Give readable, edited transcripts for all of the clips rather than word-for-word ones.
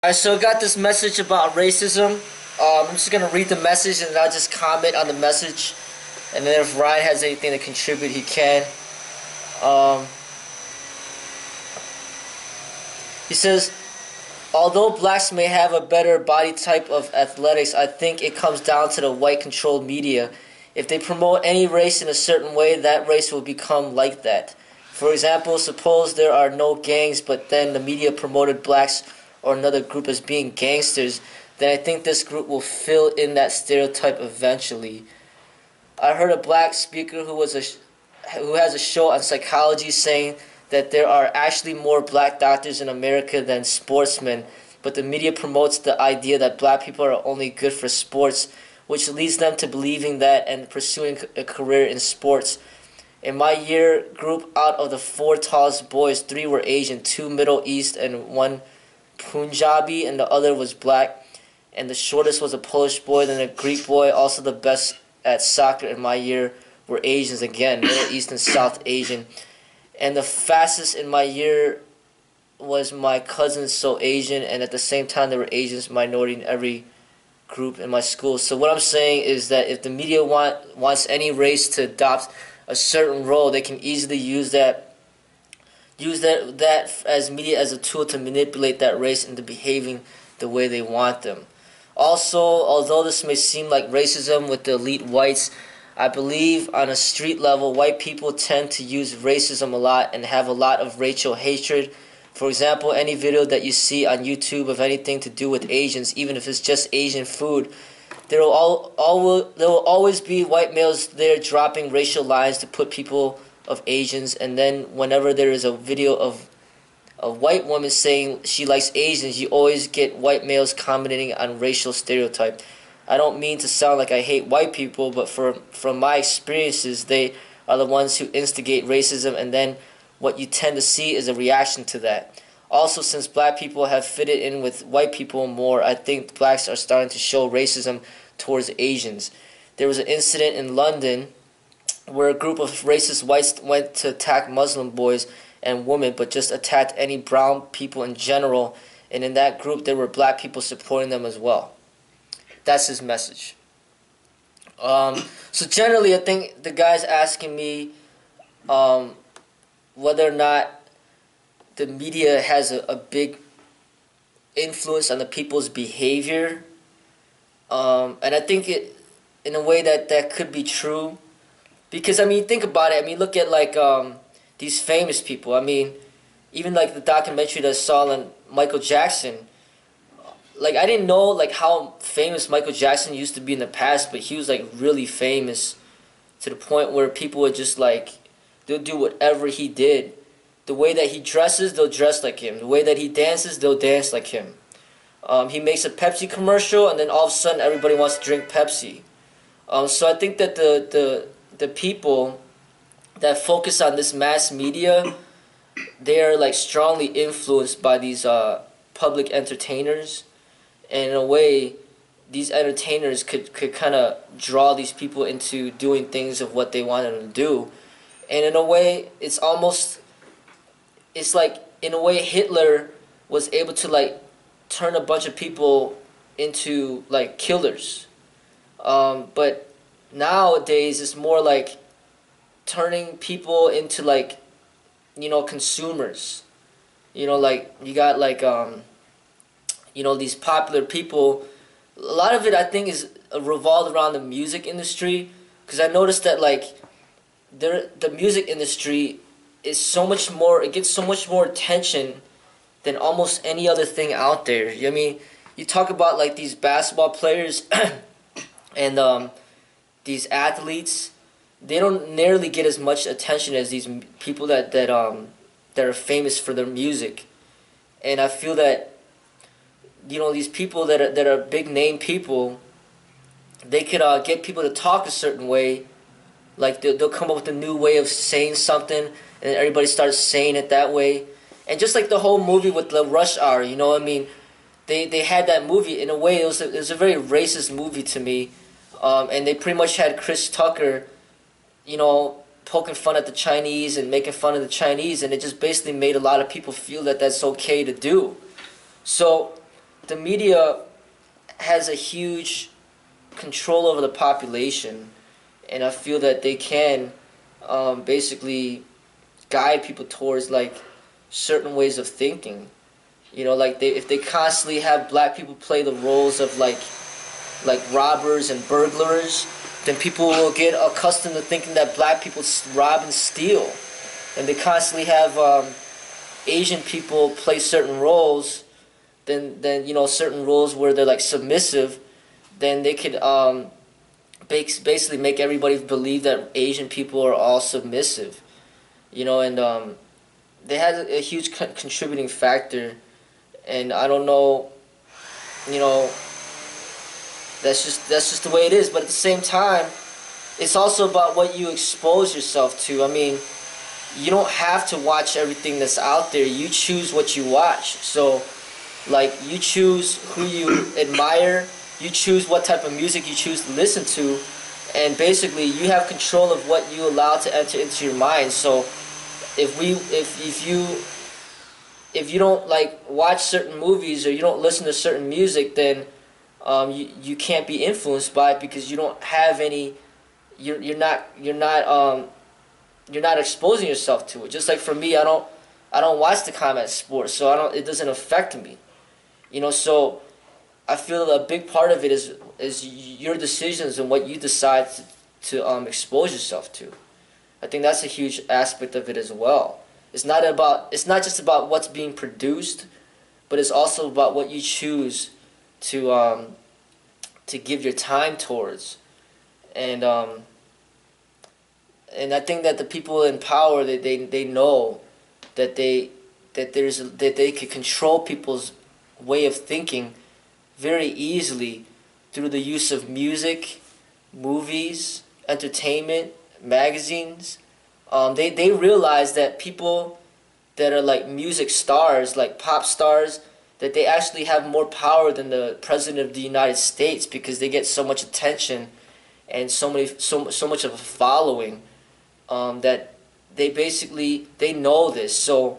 I so got this message about racism. I'm just gonna read the message and I'll just comment on the message, and then if Ryan has anything to contribute, he can. Um, he says, although blacks may have a better body type of athletics, I think it comes down to the white-controlled media. If they promote any race in a certain way, that race will become like that. For example, suppose there are no gangs, but then the media promoted blacks or another group as being gangsters, then I think this group will fill in that stereotype eventually. I heard a black speaker who has a show on psychology saying that there are actually more black doctors in America than sportsmen, but the media promotes the idea that black people are only good for sports, which leads them to believing that and pursuing a career in sports. In my year group, out of the 4 tallest boys, 3 were Asian, 2 Middle East, and 1 Punjabi, and the other was black. And the shortest was a Polish boy, then a Greek boy. Also the best at soccer in my year were Asians again, Middle East and South Asian. And the fastest in my year was my cousins, so Asian, and at the same time there were Asians minority in every group in my school. So what I'm saying is that if the media wants any race to adopt a certain role, they can easily use that as media as a tool to manipulate that race into behaving the way they want them. Also, although this may seem like racism with the elite whites, I believe on a street level, white people tend to use racism a lot and have a lot of racial hatred. For example, any video that you see on YouTube of anything to do with Asians, even if it's just Asian food, there will always be white males there dropping racial lines to put people of Asians, and then whenever there is a video of a white woman saying she likes Asians, you always get white males commenting on racial stereotype. I don't mean to sound like I hate white people, but from my experiences, they are the ones who instigate racism, and then what you tend to see is a reaction to that. Also, since black people have fitted in with white people more, I think blacks are starting to show racism towards Asians. There was an incident in London where a group of racist whites went to attack Muslim boys and women, but just attacked any brown people in general, and in that group there were black people supporting them as well. That's his message. So generally, I think the guy's asking me whether or not the media has a big influence on the people's behavior, and I think it, in a way that could be true, because I mean, think about it. I mean, look at like these famous people. I mean, even like the documentary that I saw on Michael Jackson. Like, I didn't know like how famous Michael Jackson used to be in the past, but he was like really famous to the point where people would just like, they'll do whatever he did. The way that he dresses, they'll dress like him. The way that he dances, they'll dance like him. He makes a Pepsi commercial, and then all of a sudden everybody wants to drink Pepsi. So I think that the people that focus on this mass media, they are like strongly influenced by these public entertainers. And in a way, these entertainers could kind of draw these people into doing things of what they want them to do. And in a way, it's like, in a way, Hitler was able to like turn a bunch of people into like killers. But nowadays, it's more like turning people into like, you know, consumers. You know, like you got like you know, these popular people. A lot of it, I think, is revolved around the music industry, because I noticed that like the music industry is so much more, it gets so much more attention than almost any other thing out there. I mean, you talk about like these basketball players and these athletes, they don't nearly get as much attention as these people that are famous for their music. And I feel that, you know, these people that are big name people, they could get people to talk a certain way. Like they'll come up with a new way of saying something, and everybody starts saying it that way. And just like the whole movie with the Rush Hour, you know, I mean, they had that movie. In a way, it was a very racist movie to me, and they pretty much had Chris Tucker, you know, poking fun at the Chinese and making fun of the Chinese, and it just basically made a lot of people feel that that's okay to do. So the media has a huge control over the population, and I feel that they can basically guide people towards like certain ways of thinking. You know, like if they constantly have black people play the roles of like robbers and burglars, then people will get accustomed to thinking that black people rob and steal. And they constantly have Asian people play certain roles, then you know, certain roles where they're like submissive, then they could basically make everybody believe that Asian people are all submissive. You know, and they had a huge contributing factor, and I don't know, you know, that's just the way it is. But at the same time, it's also about what you expose yourself to. I mean, you don't have to watch everything that's out there. You choose what you watch. So, like, you choose who you admire. You choose what type of music you choose to listen to, and basically, you have control of what you allow to enter into your mind. So, if you don't like watch certain movies or you don't listen to certain music, then you can't be influenced by it because you don't have any. You're not exposing yourself to it. Just like for me, I don't watch the combat sports, so it doesn't affect me. You know, so I feel a big part of it is your decisions and what you decide to expose yourself to. I think that's a huge aspect of it as well. It's not just about what's being produced, but it's also about what you choose to give your time towards. And I think that the people in power, they know that they could control people's way of thinking very easily through the use of music, movies, entertainment, magazines. They realize that people that are like music stars, like pop stars, that they actually have more power than the president of the United States because they get so much attention and so much of a following, that they know this, so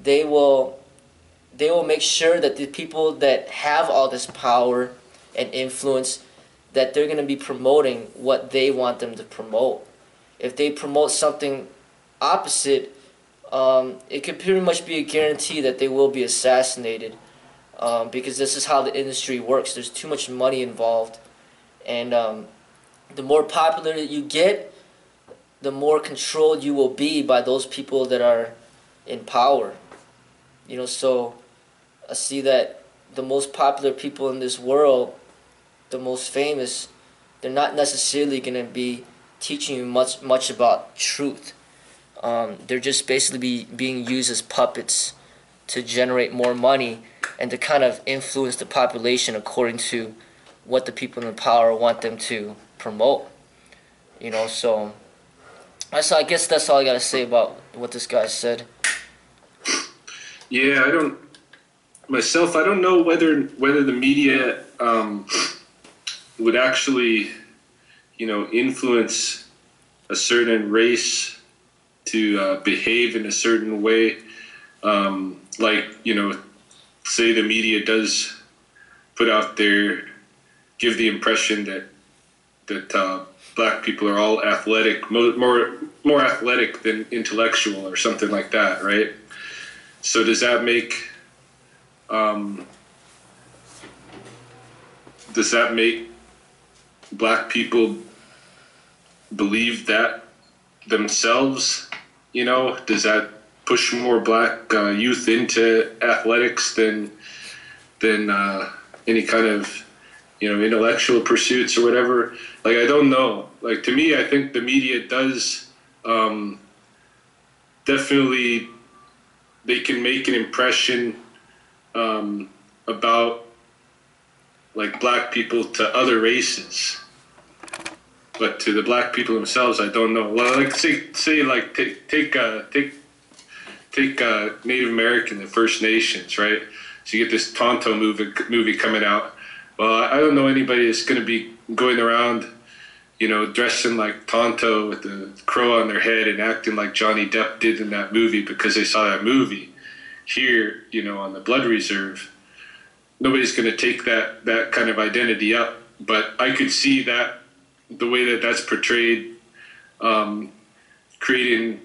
they will make sure that the people that have all this power and influence, that they're going to be promoting what they want them to promote. If they promote something opposite, it could pretty much be a guarantee that they will be assassinated, because this is how the industry works. There's too much money involved, and the more popular that you get, the more controlled you will be by those people that are in power. You know, so I see that the most popular people in this world, the most famous, they're not necessarily going to be teaching you much about truth. They're just basically being used as puppets to generate more money and to kind of influence the population according to what the people in power want them to promote. You know, so I guess that's all I gotta say about what this guy said. Yeah, I don't know whether the media would actually, you know, influence a certain race to behave in a certain way. Like, you know, say the media does put out there, give the impression that black people are all athletic, more athletic than intellectual or something like that, right? So does that make black people believe that themselves? You know, does that push more black youth into athletics than any kind of, you know, intellectual pursuits or whatever? Like, I don't know. Like, to me, I think the media does definitely, they can make an impression about like black people to other races, but to the black people themselves, I don't know. Well, like say like take Native American, the First Nations, right? So you get this Tonto movie coming out. Well, I don't know anybody that's going to be going around, you know, dressing like Tonto with the crow on their head and acting like Johnny Depp did in that movie because they saw that movie. Here, you know, on the Blood Reserve, nobody's going to take that kind of identity up. But I could see that the way that that's portrayed, creating,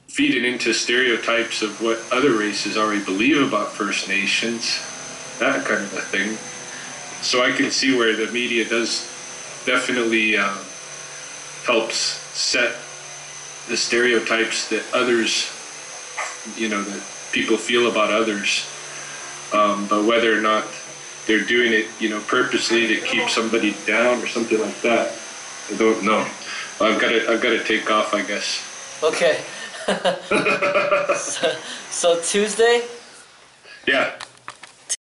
feeding into stereotypes of what other races already believe about First Nations, that kind of a thing. So I can see where the media does definitely helps set the stereotypes that others, that people feel about others. But whether or not they're doing it, purposely to keep somebody down or something like that, I don't know. I've got to take off, I guess. Okay. So Tuesday? Yeah.